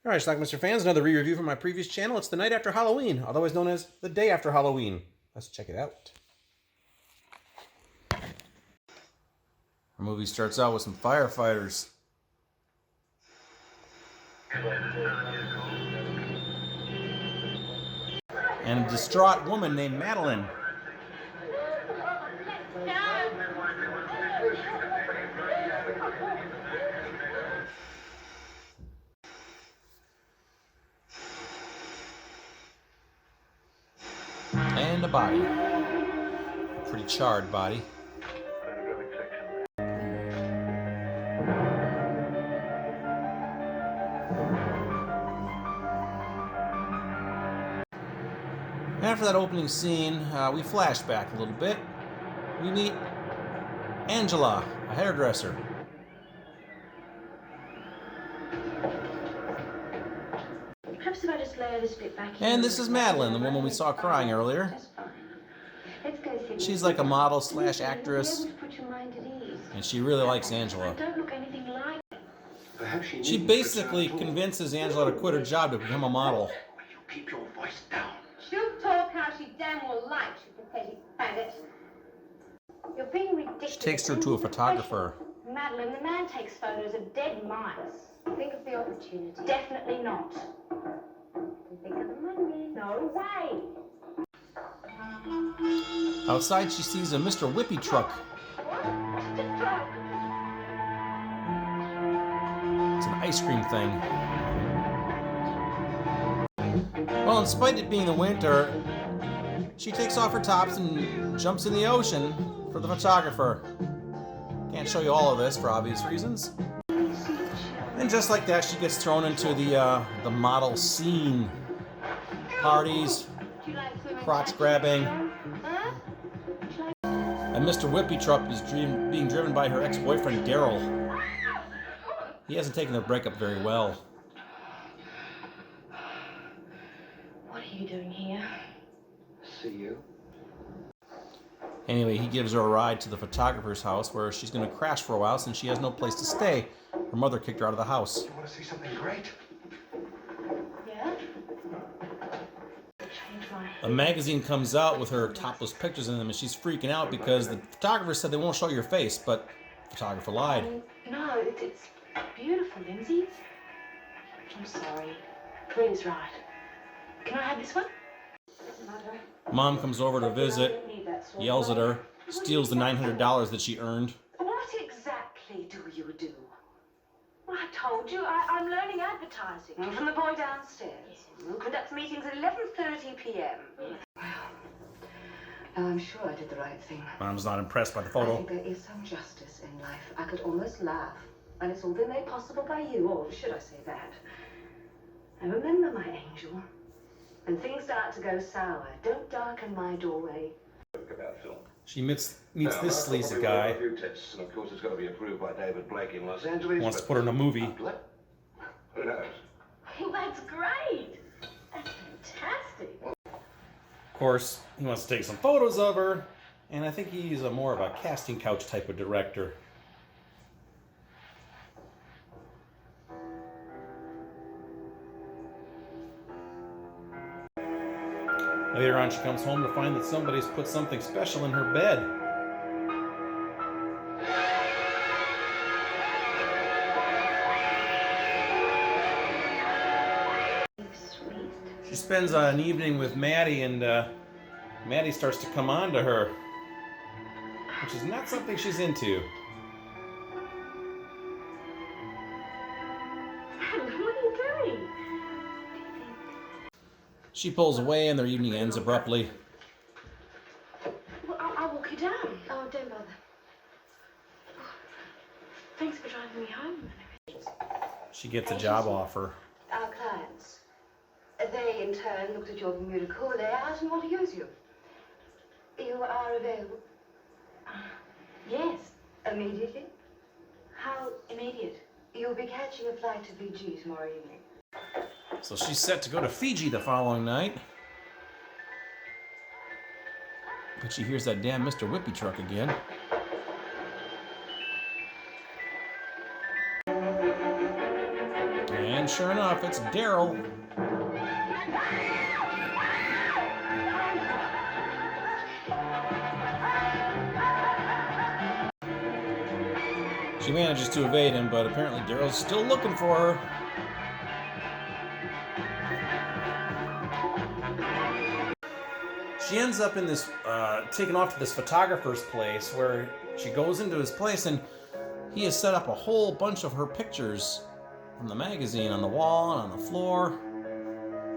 All right, Schlockmeister fans, another re-review from my previous channel. It's the night after Halloween, otherwise known as the day after Halloween. Let's check it out. Our movie starts out with some firefighters. And a distraught woman named Madeline. And a body. A pretty charred body. After that opening scene, we flash back a little bit. We meet Angela, a hairdresser. Perhaps if I just lay this bit back here. And this is Madeline, the woman we saw crying earlier. She's like a model slash actress, and she really likes Angela. She basically convinces Angela to quit her job to become a model. Keep your voice down. She'll talk how she damn well likes, you pathetic faggot. You're being ridiculous. She takes her to a photographer. Madeline, the man takes photos of dead mice. Think of the opportunity. Definitely not. Think of the money. No way. Outside, she sees a Mr. Whippy truck. It's an ice cream thing. Well, in spite of it being the winter, she takes off her tops and jumps in the ocean for the photographer. Can't show you all of this for obvious reasons. And just like that, she gets thrown into the model scene. Parties, crotch grabbing. And Mr. Whippy Truck is being driven by her ex-boyfriend, Daryl. He hasn't taken their breakup very well. What are you doing here? See you. Anyway, he gives her a ride to the photographer's house where she's going to crash for a while since she has no place to stay. Her mother kicked her out of the house. You want to see something great? Yeah? A magazine comes out with her topless pictures in them, and she's freaking out because the photographer said they won't show your face, but the photographer lied. No, it's beautiful, Lindsay. I'm sorry. Green's right. Can I have this one? Mom comes over to visit, yells at her, steals the $900 that she earned. What exactly do you do? Well, I told you, I'm learning advertising from the boy downstairs, who conducts meetings at 11:30 p.m. Well, I'm sure I did the right thing. Mom's not impressed by the I photo. think there is some justice in life. I could almost laugh. And it's all been made possible by you, or should I say that? And remember, my angel, when things start to go sour, don't darken my doorway. She meets this sleazy guy. A few tests, and of course it's got to be approved by David Blake in Los Angeles. Wants to put her in a movie. Who knows? Well, that's great. That's fantastic. Of course, he wants to take some photos of her, and I think he's more of a casting couch type of director. Later on, she comes home to find that somebody's put something special in her bed. She spends an evening with Maddie, and Maddie starts to come on to her, which is not something she's into. What are you doing? She pulls away, and their evening ends abruptly. Well, I'll walk you down. Oh, don't bother. Thanks for driving me home. She gets a job offer. Our clients. They, in turn, looked at your beautiful layout and want to use you. You are available? Yes. Immediately? How immediate? You'll be catching a flight to Fiji tomorrow evening. So she's set to go to Fiji the following night. But she hears that damn Mr. Whippy Truck again. And And sure enough, it's Daryl. She manages to evade him, but apparently Daryl's still looking for her. She ends up in this, taken off to this photographer's place where she goes into his place and he has set up a whole bunch of her pictures from the magazine on the wall and on the floor.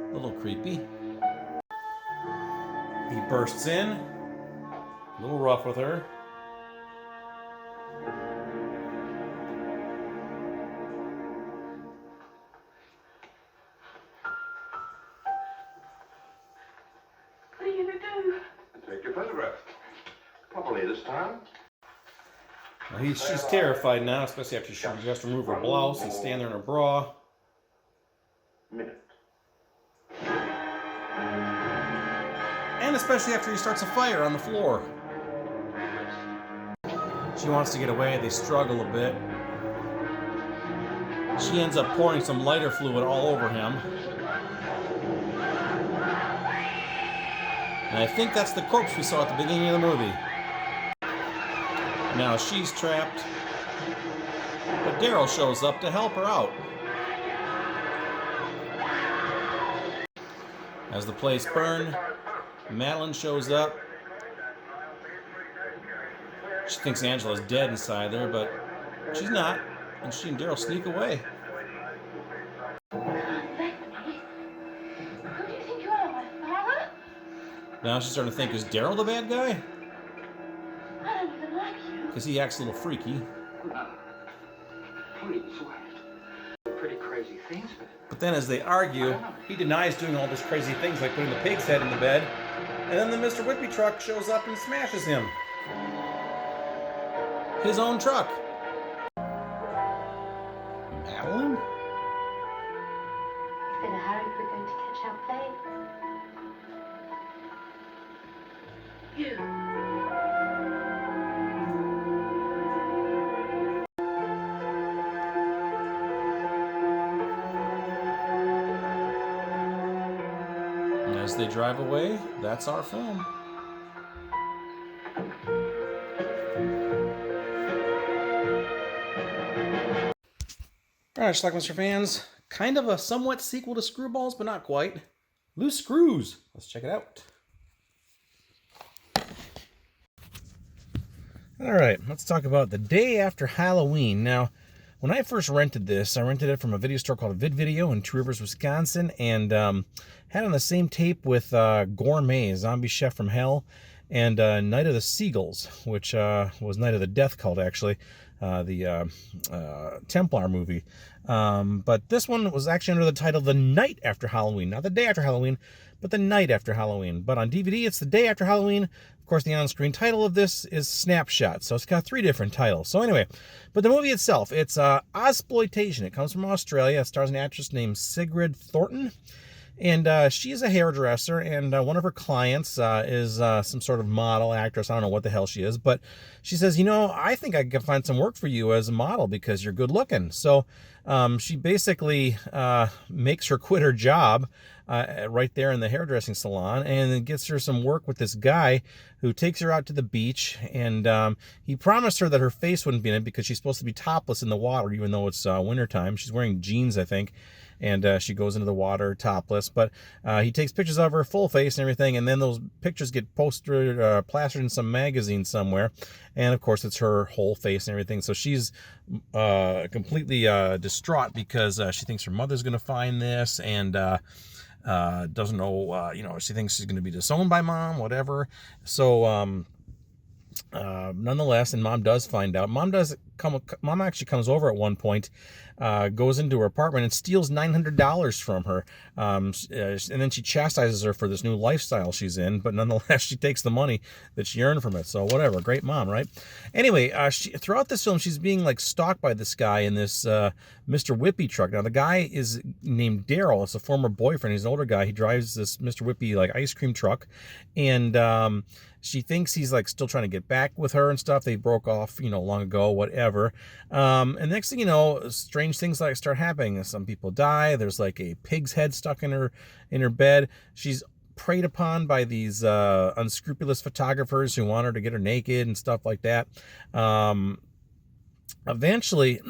A little creepy. He bursts in, a little rough with her. What are you going to do? Take your photograph. Properly this time. Well, she's terrified now, especially after she has to remove her blouse and stand there in her bra. Minute. And especially after he starts a fire on the floor. She wants to get away, they struggle a bit. She ends up pouring some lighter fluid all over him. And I think that's the corpse we saw at the beginning of the movie. Now she's trapped. But Daryl shows up to help her out. As the place burned, Madeline shows up. She thinks Angela's dead inside there, but she's not. And she and Daryl sneak away. Who do you think you are, my father? Now she's starting to think, is Daryl the bad guy? I don't even like you. Because he acts a little freaky. Please wait. Pretty crazy things, But then as they argue, he denies doing all these crazy things like putting the pig's head in the bed. And then the Mr. Whippy truck shows up and smashes him. His own truck. Madeline? In a hurry, we're going to catch our plane. You. And as they drive away, that's our film. Alright, Schlockmeister fans, kind of a somewhat sequel to Screwballs, but not quite. Loose Screws. Let's check it out. Alright, let's talk about The Day After Halloween. Now, when I first rented this, I rented it from a video store called Vid Video in Two Rivers, Wisconsin, and had on the same tape with Gourmet, Zombie Chef from Hell, and Night of the Seagulls, which was Night of the Death Cult, actually, the Templar movie. But this one was actually under the title The Night After Halloween. Not The Day After Halloween, but The Night After Halloween. But on DVD, it's The Day After Halloween. Of course, the on-screen title of this is Snapshot, so it's got 3 different titles. So anyway, but the movie itself, it's Ozploitation. It comes from Australia. It stars an actress named Sigrid Thornton. And she is a hairdresser, and one of her clients is some sort of model actress. I don't know what the hell she is, but she says, you know, I think I can find some work for you as a model because you're good looking. So she basically makes her quit her job right there in the hairdressing salon, and then gets her some work with this guy who takes her out to the beach, and he promised her that her face wouldn't be in it because she's supposed to be topless in the water, even though it's wintertime. She's wearing jeans, I think. And she goes into the water topless, but he takes pictures of her full face and everything, and then those pictures get posted, plastered in some magazine somewhere, and of course it's her whole face and everything. So she's completely distraught because she thinks her mother's going to find this, and doesn't know, you know, she thinks she's going to be disowned by mom, whatever. So nonetheless, and mom does find out. Mom actually comes over at one point, goes into her apartment and steals $900 from her, and then she chastises her for this new lifestyle she's in, but nonetheless she takes the money that she earned from it. So whatever, great mom, right? Anyway, throughout this film she's being like stalked by this guy in this Mr. Whippy truck. Now the guy is named Daryl. It's a former boyfriend. He's an older guy. He drives this Mr. Whippy like ice cream truck, and She thinks he's like still trying to get back with her and stuff. They broke off, you know, long ago, whatever. And next thing you know, strange things like start happening. Some people die. There's like a pig's head stuck in her bed. She's preyed upon by these unscrupulous photographers who want her to get her naked and stuff like that. Eventually,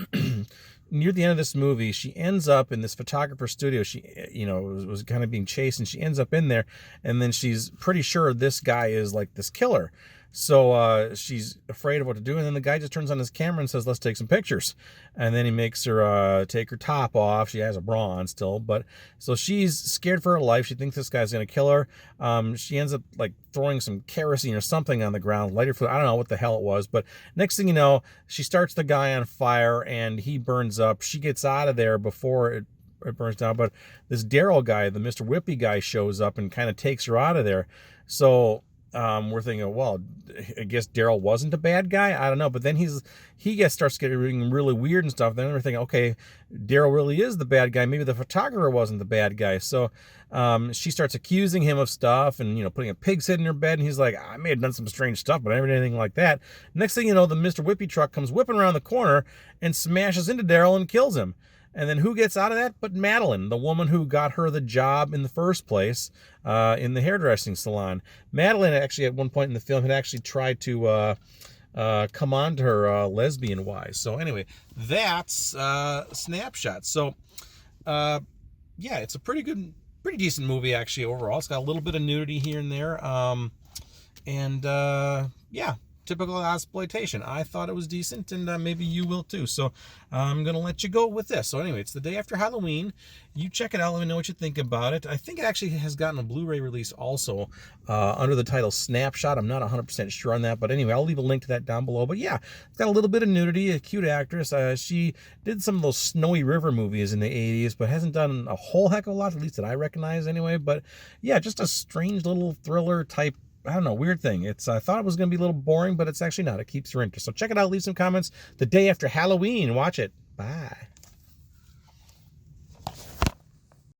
near the end of this movie, she ends up in this photographer's studio. She, you know, was kind of being chased, and she ends up in there, and then she's pretty sure this guy is like this killer. So she's afraid of what to do, and then the guy just turns on his camera and says, let's take some pictures. And then he makes her take her top off. She has a bra on still, but so she's scared for her life. She thinks this guy's going to kill her. She ends up like throwing some kerosene or something on the ground, lighter fluid. I don't know what the hell it was, but next thing you know, she starts the guy on fire and he burns up. She gets out of there before it burns down, but this Daryl guy, the Mr. Whippy guy, shows up and kind of takes her out of there. So we're thinking, well, I guess Daryl wasn't a bad guy. I don't know. But then he starts getting really weird and stuff. Then we're thinking, okay, Daryl really is the bad guy. Maybe the photographer wasn't the bad guy. So she starts accusing him of stuff and, you know, putting a pig's head in her bed. And he's like, I may have done some strange stuff, but I never did anything like that. Next thing you know, the Mr. Whippy truck comes whipping around the corner and smashes into Daryl and kills him. And then who gets out of that but Madeline, the woman who got her the job in the first place in the hairdressing salon. Madeline actually at one point in the film had actually tried to come on to her lesbian-wise. So anyway, that's Snapshot. So yeah, it's a pretty decent movie actually overall. It's got a little bit of nudity here and there. Yeah. Typical exploitation. I thought it was decent, and maybe you will too. So I'm going to let you go with this. So anyway, it's the day after Halloween. You check it out. Let me know what you think about it. I think it actually has gotten a Blu-ray release also under the title Snapshot. I'm not 100% sure on that. But anyway, I'll leave a link to that down below. But yeah, it's got a little bit of nudity, a cute actress. She did some of those Snowy River movies in the 80s, but hasn't done a whole heck of a lot, at least that I recognize anyway. But yeah, just a strange little thriller type, I don't know, weird thing. I thought it was going to be a little boring, but it's actually not. It keeps your interest. So check it out. Leave some comments. The day after Halloween. Watch it. Bye.